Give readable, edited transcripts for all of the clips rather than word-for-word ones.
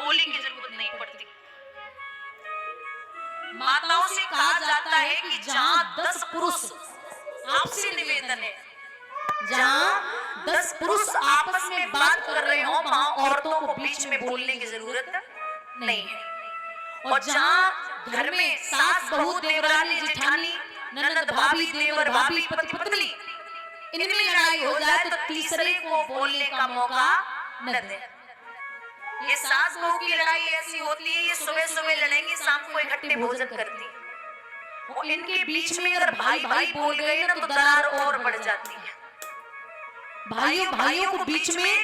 बोलने की जरूरत नहीं पड़ती। माताओं से कहा जाता है कि जहां 10 पुरुष, आपसे निवेदन है, जहां 10 पुरुष आपस में बात कर रहे हो वहां औरतों को बीच में बोलने की जरूरत नहीं है। और जहां घर में सास बहू देवरानी जेठानी ननद भाभी देवर भाभी पति पत्नी इनमें लड़ाई हो जाए तो तीसरे को बोलने का मौका न दे। ये सास बहू की लड़ाई ऐसी होती है, ये सुबह सुबह लड़ेंगी, शाम को इकट्ठे भोजन करती है। और इनके बीच में अगर भाई भाई बोल गए ना तो दरार और बढ़ जाती है। भाइयों भाइयों को बीच में,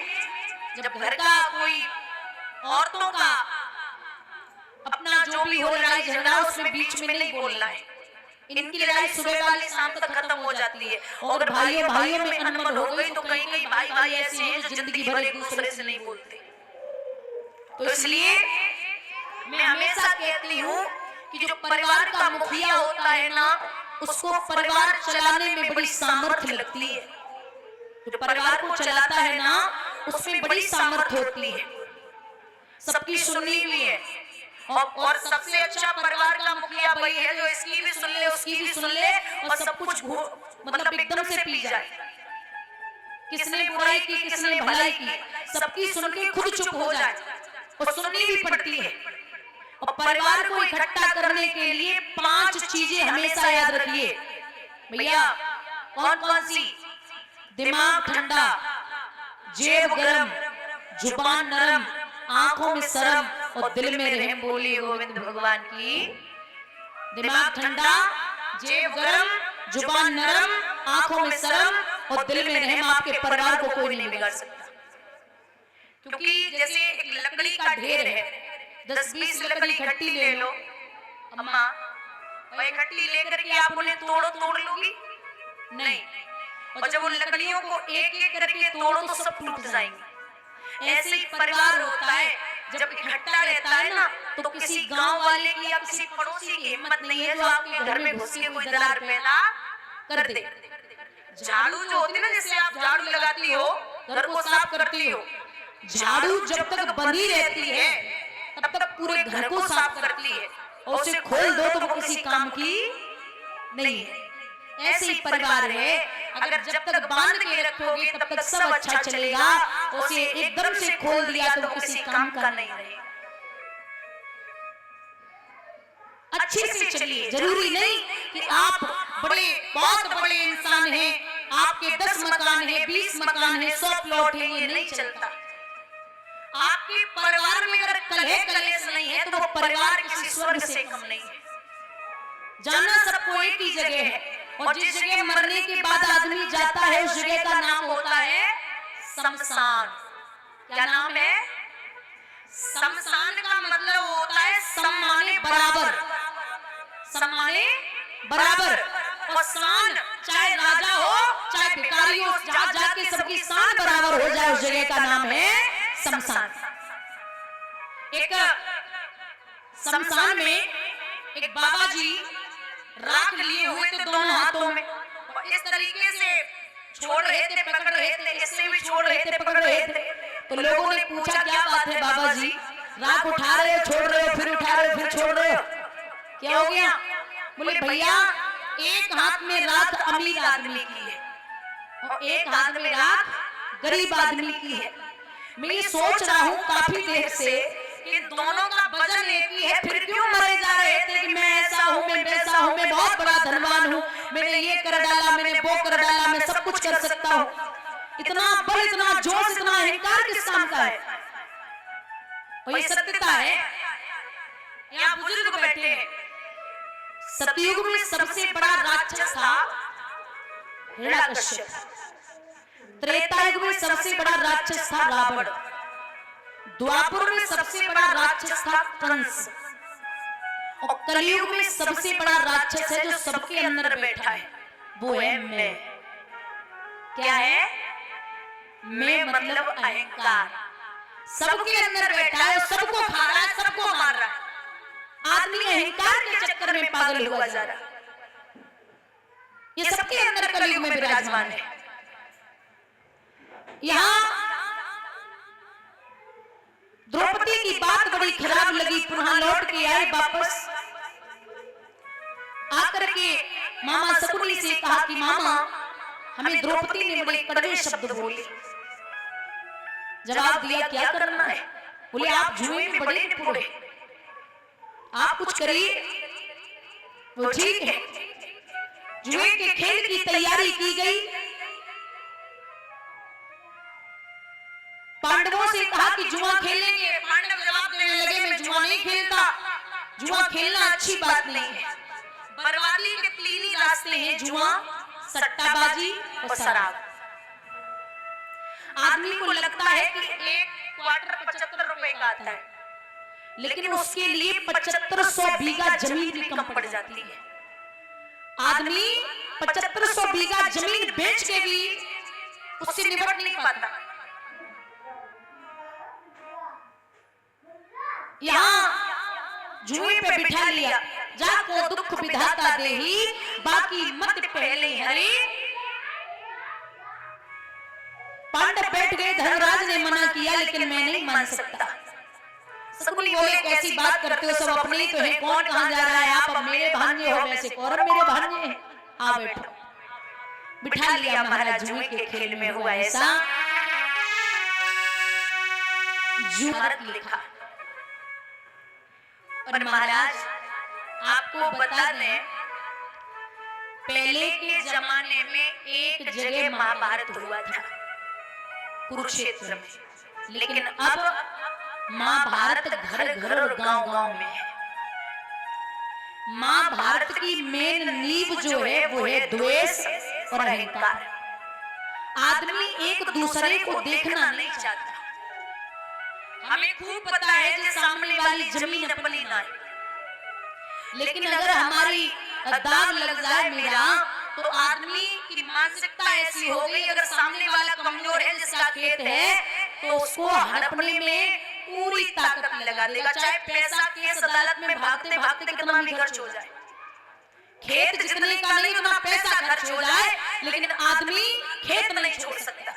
जब घर का कोई औरतों का अपना जो भी हो लड़ाई झगड़ा उसमें बीच में नहीं बोलना है। इनकी लड़ाई सुबह वाली शाम तक खत्म हो जाती है। और भाइयों भाइयों में अनबन हो गई तो कई कई भाई भाई ऐसे हैं जो जिंदगी भर एक दूसरे से नहीं बोलते। तो इसलिए मैं हमेशा कहती हूँ कि जो परिवार का मुखिया होता है ना, उसको परिवार चलाने में बड़ी सामर्थ्य लगती है। जो परिवार को चलाता है ना, उसमें बड़ी सामर्थ्य होती है, सबकी सुननी भी है। और सबसे अच्छा परिवार का मुखिया वही है जो इसकी भी सुन ले, उसकी भी सुन ले और सब कुछ मतलब एकदम से पी जाए। किसने बुराई की किसने भलाई की, सबकी सुन के खुद चुप हो जाए। और सुननी भी पड़ती है। और परिवार को इकट्ठा करने के लिए 5 चीजें हमेशा याद रखिए भैया। कौन कौन सी? दिमाग ठंडा, जेब गरम, जुबान नरम, आंखों में शर्म और दिल में रहम। बोलिए गोविंद भगवान की। दिमाग ठंडा, जेब गरम, जुबान नरम, आंखों में शर्म और दिल में रहम। आपके परिवार को कोई नहीं बिगाड़ सकता। क्योंकि जैसे एक लकड़ी का ढेर है, 10-20 लकड़ी इकट्ठी ले लो अम्मा, वह इकट्ठी लेकर के आप उन्हें तोड़ लोगी नहीं। और जब उन लकड़ियों को एक एक करके तोड़ो तो सब टूट जाएंगे। ऐसे ही परिवार होता है, जब इकट्ठा रहता है ना तो किसी गांव वाले की या किसी पड़ोसी की हिम्मत नहीं है जो आपके घर में घुस के कोई दरार पैदा कर दे। झाड़ू जो होती है ना, जैसे आप झाड़ू लगाती हो, घर को साफ करती हो, झाड़ू जब तक बंधी रहती है तब तक पूरे घर को साफ करती है। और उसे खोल दो तो वो किसी काम की नहीं है। ऐसे ही परिवार है, अगर जब तक बांध के रखोगे तब तक सब अच्छा चलेगा, उसे एकदम से खोल दिया तो वो किसी काम का नहीं रहेगा। अच्छे से चलिए। जरूरी नहीं कि आप बहुत बड़े इंसान हैं, आपके 10 मकान है, 20 मकान है, 100 प्लॉट है, ये नहीं चलता। आपके परिवार में अगर कलह कलेश नहीं है तो वो परिवार किसी स्वर्ग से कम नहीं है। जाना सबको एक ही जगह है, और जिस जगह मरने के बाद आदमी जाता है उस जगह का नाम होता है शमशान। क्या नाम है? शमशान का मतलब होता है सम माने बराबर, सम माने बराबर। और शान, चाहे राजा हो चाहे भिखारी हो, जहां जाके सबकी शान बराबर हो जाए उस जगह का नाम है शमशान। एक शमशान में एक बाबा जी राख लिए हुए थे दोनों हाथों में, और इस तरीके से छोड़ रहे थे, पकड़ रहे थे, इससे भी छोड़ रहे थे, पकड़ रहे थे। तो लोगों ने पूछा क्या बात है बाबा जी, राख उठा रहे हो, छोड़ रहे हो, फिर उठा रहे हो, फिर छोड़ रहे हो, क्या हो गया? बोले भैया, एक हाथ में राख अमीर आदमी की है और एक हाथ में राख गरीब आदमी की है। मैं ये सोच रहा हूँ काफी देर से कि दोनों का वजन एक ही है, फिर क्यों मरे जा रहे थे कि मैं ऐसा हूँ, मैं वैसा हूँ, मैं बहुत बड़ा धनवान हूँ, मैंने ये कर डाला, मैंने वो कर डाला, मैं सब कुछ कर सकता हूँ। इतना बल, इतना जोश, इतना अहंकार किस काम का है? और ये सत्यता है। यहाँ बुजुर्ग बैठे हैं। सतयुग में सबसे बड़ा राक्षस था हिरण्यकश्यप, त्रेता युग में सबसे बड़ा राक्षस था रावण, द्वापर में सबसे बड़ा राक्षस था कंस, और कलयुग में सबसे बड़ा राक्षस है जो सबके अंदर बैठा है, वो है मैं। क्या है? मैं मतलब अहंकार। सबके अंदर बैठा है, सबको खा रहा है, सबको मार रहा है। आदमी अहंकार के चक्कर में पागल हुआ जा रहा है। ये सबके अंदर कलयुग में विराजमान है। यहाँ द्रौपदी की बात बड़ी खराब लगी, पुनः लौट के आई वापस। आकर के मामा शकुनी से कहा कि मामा हमें द्रौपदी ने बड़े कड़वे शब्द बोले। जवाब दिया क्या करना है? बोले आप जुए में बड़े निपुण हैं, आप कुछ करिए। वो ठीक है। जुए के खेल की तैयारी की गई। पांडवों से कहा कि जुआ खेलेंगे। पांडव जवाब देने लगे मैं जुआ नहीं खेलता, जुआ खेलना अच्छी बात नहीं है। बर्बादी के तीन ही रास्ते हैं, जुआ, सट्टाबाजी और शराब। आदमी को लगता है कि एक क्वार्टर 75 रुपए का आता है, लेकिन उसके लिए 7500 बीघा जमीन भी कम पड़ जाती है। आदमी 7500 बीघा जमीन बेच के भी उससे निपट नहीं पाता। यहाँ जुए पे बिठा लिया, जाको दुख विधाता देही, बाकी मत पहले हरे। पांडव बैठ गए, धर्मराज ने मना किया लेकिन मैं नहीं मान सकता। शकुनी बोले कैसी बात करते हो, सब अपने ही तो हैं, कौन कहां जा रहा है? आप अब मेरे भांजे हो, वैसे कौरव मेरे भांजे हैं, आ बैठो। बिठा लिया महाराज। जुए के खेल में हुआ ऐसा, जुआ लिखा। और महाराज आपको बता दें, पहले के जमाने में एक जगह महाभारत हुआ था, कुरुक्षेत्र में, लेकिन अब महाभारत घर घर और गांव गांव में है। महाभारत की मेन नींव जो है वो है द्वेष और अहंकार। आदमी एक दूसरे को देखना नहीं चाहता। हमें खूब पता है कि सामने वाली जमीन अपनी ना है, लेकिन अगर हमारी दाग लग जाए मेरा, तो आदमी की मानसिकता ऐसी हो गई, अगर सामने वाला कमजोर है, जिसका खेत है, तो उसको हड़पने में पूरी ताकत लगा देगा, चाहे पैसा केस अदालत में भागते भागते कितना भी खर्च हो जाए। खेत जितने का नहीं उतना पैसा खर्च हो जाए, लेकिन आदमी खेत नहीं छोड़ सकता।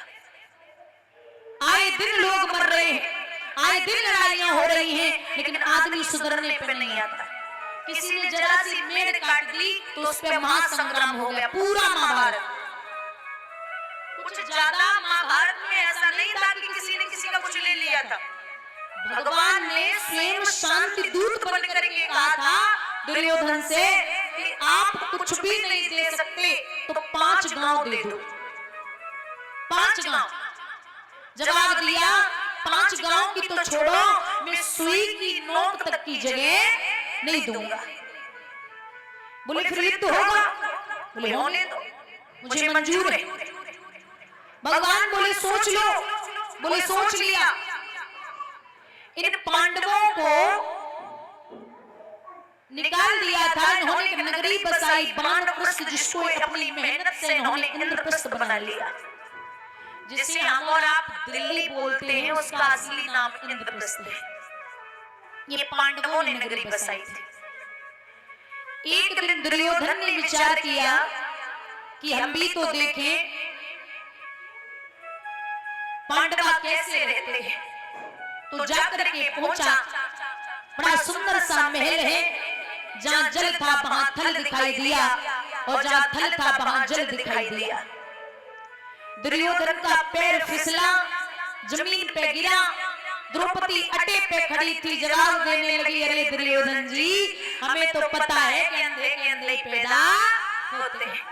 आए दिन लोग मर रहे हैं, आए दिन लड़ाइयां हो रही हैं, लेकिन आदमी सुधरने पे नहीं आता। किसी ने जरा सी मेड़ काट दी तो उस पे महासंग्राम हो गया, पूरा महाभारत। कुछ ज्यादा महाभारत में ऐसा नहीं था कि किसी ने किसी का कुछ ले लिया था। भगवान ने स्वयं शांति दूत बनकर के कहा था दुर्योधन से कि आप कुछ भी नहीं दे सकते तो 5 गांव दे दो। 5 गांव जवाब दिया, 5 गांव की तो छोड़ो, मैं सुई की नोक तक की जगह नहीं दूंगा। बोले फिर युद्ध होगा? बोले होने दो, मुझे मंजूर है। भगवान बोले सोच लो। बोले सोच लिया। इन पांडवों को निकाल दिया था, इन्होंने एक नगरी बसाई वानप्रस्थ, जिसको अपनी मेहनत से इन्होंने इंद्रप्रस्थ बना लिया, जिसे हम और आप दिल्ली बोलते हैं, उसका असली नाम इंद्रप्रस्थ है। ये पांडवों ने नगरी बसाई थी। एक दिन दुर्योधन ने विचार किया कि हम भी तो देखें पांडव कैसे रहते हैं, तो जाकर के पहुंचा। बड़ा सुंदर सा महल है, जहां जल था वहां थल दिखाई दिया, और जहां थल था वहां जल दिखाई दिया। दुर्योधन का पैर फिसला, जमीन पे गिरा। द्रौपदी अटे पे खड़ी थी, जवाब देने लगी, अरे दुर्योधन जी, हमें तो पता है कि अंधे के अंधे पैदा होते हैं,